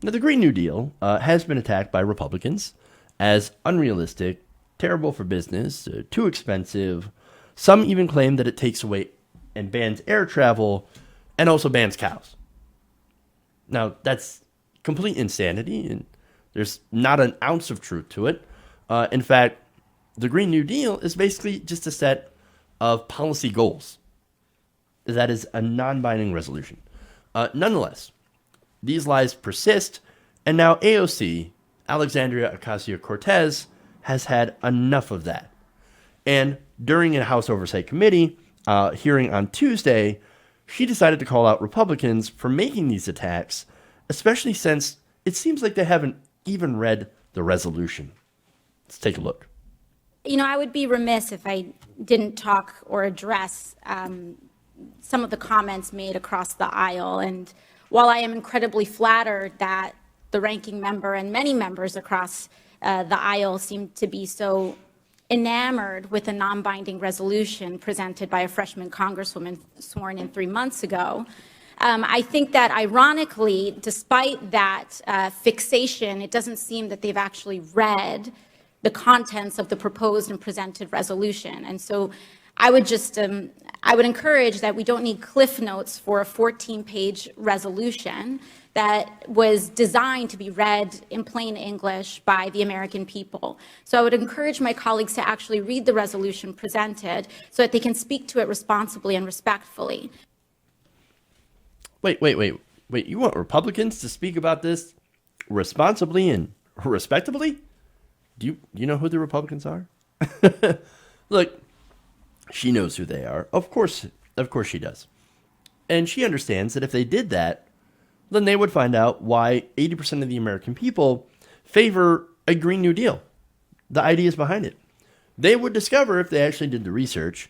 Now, the Green New Deal has been attacked by Republicans as unrealistic, terrible for business, too expensive. Some even claim that it takes away and bans air travel and also bans cows. Now, that's complete insanity, and there's not an ounce of truth to it. In fact, the Green New Deal is basically just a set of policy goals. That is a non-binding resolution. Nonetheless, these lies persist, and now AOC, Alexandria Ocasio-Cortez, has had enough of that. And during a House Oversight Committee hearing on Tuesday, she decided to call out Republicans for making these attacks, especially since it seems like they haven't even read the resolution. Let's take a look. I would be remiss if I didn't talk or address some of the comments made across the aisle. And while I am incredibly flattered that the ranking member and many members across the aisle seem to be so enamored with a non-binding resolution presented by a freshman congresswoman sworn in 3 months ago, I think that ironically, despite that fixation, it doesn't seem that they've actually read the contents of the proposed and presented resolution. And so I would just, I would encourage that we don't need cliff notes for a 14-page resolution that was designed to be read in plain English by the American people. So I would encourage my colleagues to actually read the resolution presented so that they can speak to it responsibly and respectfully. Wait. You want Republicans to speak about this responsibly and respectably? Do you know who the Republicans are? Look, she knows who they are. Of course she does. And she understands that if they did that, then they would find out why 80% of the American people favor a Green New Deal, the ideas behind it. They would discover, if they actually did the research,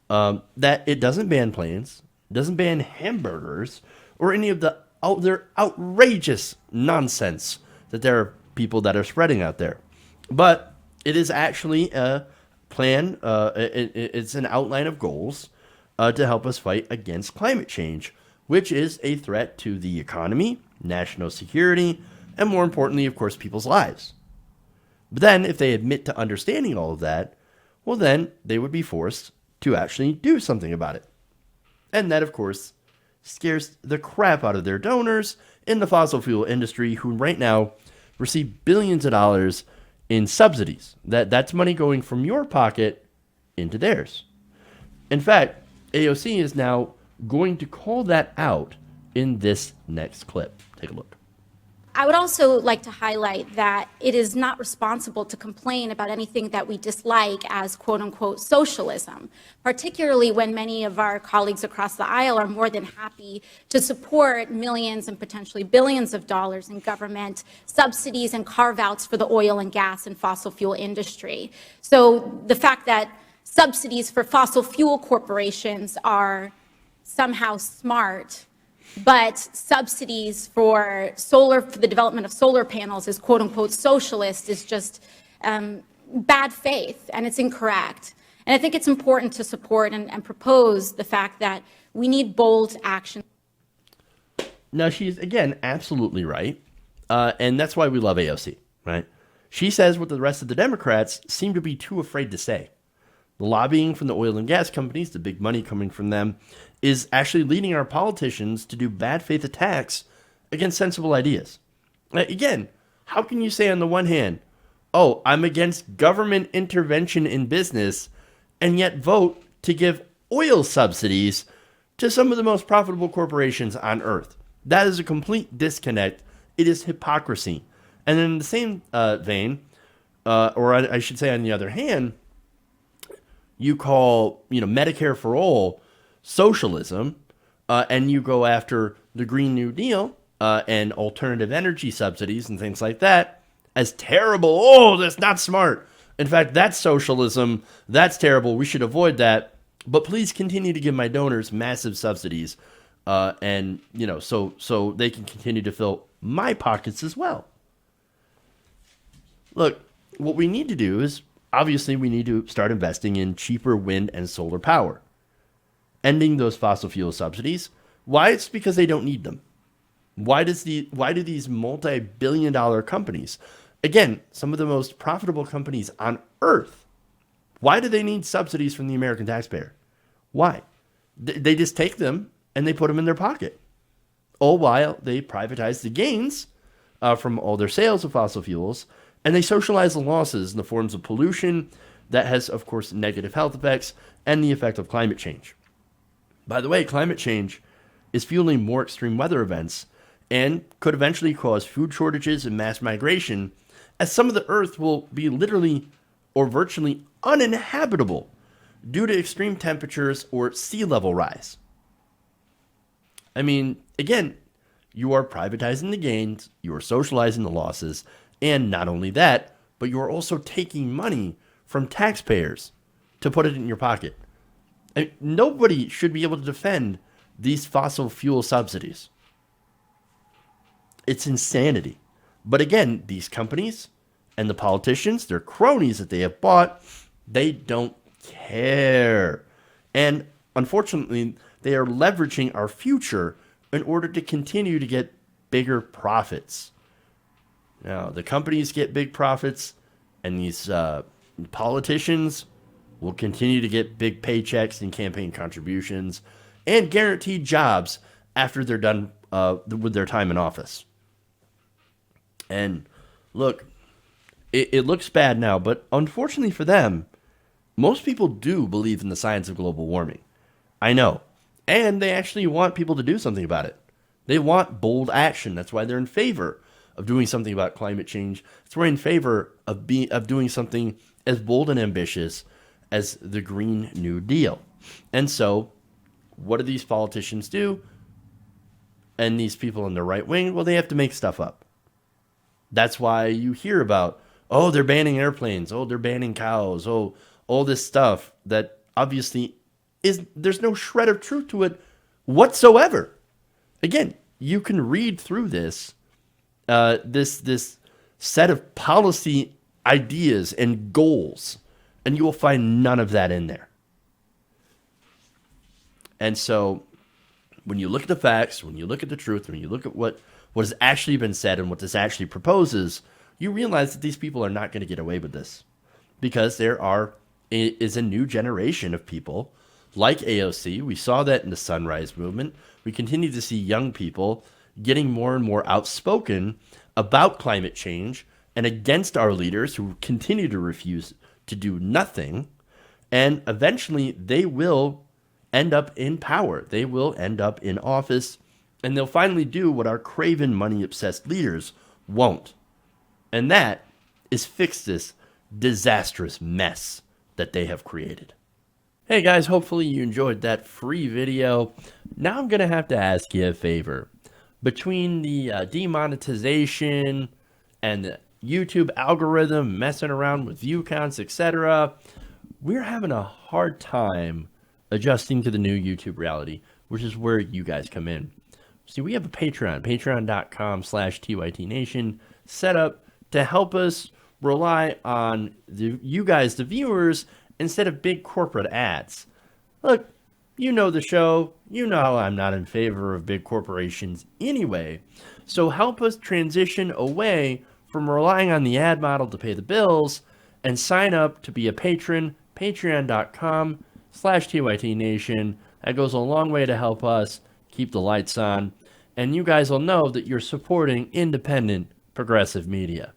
that it doesn't ban planes, doesn't ban hamburgers, or any of the other outrageous nonsense that there are people that are spreading out there. But it is actually a plan, it's an outline of goals to help us fight against climate change, which is a threat to the economy, national security, and more importantly, of course, people's lives. But then, if they admit to understanding all of that, well, then they would be forced to actually do something about it. And that, of course, scares the crap out of their donors in the fossil fuel industry, who right now receive billions of dollars in subsidies. That's money going from your pocket into theirs. In fact, AOC is now going to call that out in this next clip. Take a look. I would also like to highlight that it is not responsible to complain about anything that we dislike as quote unquote socialism, particularly when many of our colleagues across the aisle are more than happy to support millions and potentially billions of dollars in government subsidies and carve-outs for the oil and gas and fossil fuel industry. So the fact that subsidies for fossil fuel corporations are somehow smart, but subsidies for the development of solar panels is quote unquote socialist is just bad faith, and it's incorrect. And I think it's important to support and propose the fact that we need bold action. Now, she's, again, absolutely right. And that's why we love AOC, right? She says what the rest of the Democrats seem to be too afraid to say. The lobbying from the oil and gas companies, the big money coming from them, is actually leading our politicians to do bad faith attacks against sensible ideas. Again, how can you say on the one hand, oh, I'm against government intervention in business, and yet vote to give oil subsidies to some of the most profitable corporations on earth? That is a complete disconnect. It is hypocrisy. And in the same vein, or I should say on the other hand, you call Medicare for all socialism, and you go after the Green New Deal and alternative energy subsidies and things like that as terrible. Oh, that's not smart. In fact, that's socialism. That's terrible. We should avoid that. But please continue to give my donors massive subsidies, and so they can continue to fill my pockets as well. Look, what we need to do is, obviously, we need to start investing in cheaper wind and solar power. Ending those fossil fuel subsidies. Why? It's because they don't need them. Why do these multi-billion-dollar companies, again, some of the most profitable companies on earth, why do they need subsidies from the American taxpayer? Why? They just take them and they put them in their pocket, all while they privatize the gains from all their sales of fossil fuels, and they socialize the losses in the forms of pollution that has, of course, negative health effects and the effect of climate change. By the way, climate change is fueling more extreme weather events and could eventually cause food shortages and mass migration, as some of the earth will be literally or virtually uninhabitable due to extreme temperatures or sea level rise. I mean, again, you are privatizing the gains, you are socializing the losses, and not only that, but you are also taking money from taxpayers to put it in your pocket. I mean, nobody should be able to defend these fossil fuel subsidies. It's insanity. But again, these companies and the politicians, their cronies that they have bought, they don't care. And unfortunately, they are leveraging our future in order to continue to get bigger profits. Now, the companies get big profits, and these politicians will continue to get big paychecks and campaign contributions and guaranteed jobs after they're done with their time in office. And look, it looks bad now, but unfortunately for them, most people do believe in the science of global warming. I know. And they actually want people to do something about it. They want bold action. That's why they're in favor of doing something about climate change. That's why they're in favor of doing something as bold and ambitious as the Green New Deal. And so, what do these politicians do? And these people in the right wing, well, they have to make stuff up. That's why you hear about, oh, they're banning airplanes. Oh, they're banning cows. Oh, all this stuff that obviously there's no shred of truth to it whatsoever. Again, you can read through this set of policy ideas and goals, and you will find none of that in there. And so when you look at the facts, when you look at the truth, when you look at what has actually been said and what this actually proposes, you realize that these people are not going to get away with this, because there is a new generation of people like AOC. We saw that in the Sunrise Movement. We continue to see young people getting more and more outspoken about climate change and against our leaders who continue to refuse to do nothing. And eventually they will end up in power. They will end up in office, and they'll finally do what our craven, money-obsessed leaders won't. And that is fix this disastrous mess that they have created. Hey guys, hopefully you enjoyed that free video. Now I'm going to have to ask you a favor. Between the demonetization and the YouTube algorithm messing around with view counts, etc., we're having a hard time adjusting to the new YouTube reality, which is where you guys come in. See, we have a Patreon, patreon.com/TYTNation, set up to help us rely on you guys, the viewers, instead of big corporate ads. Look, you know the show. You know how I'm not in favor of big corporations anyway. So help us transition away from relying on the ad model to pay the bills and sign up to be a patron, patreon.com/TYTNation. That goes a long way to help us keep the lights on. And you guys will know that you're supporting independent, progressive media.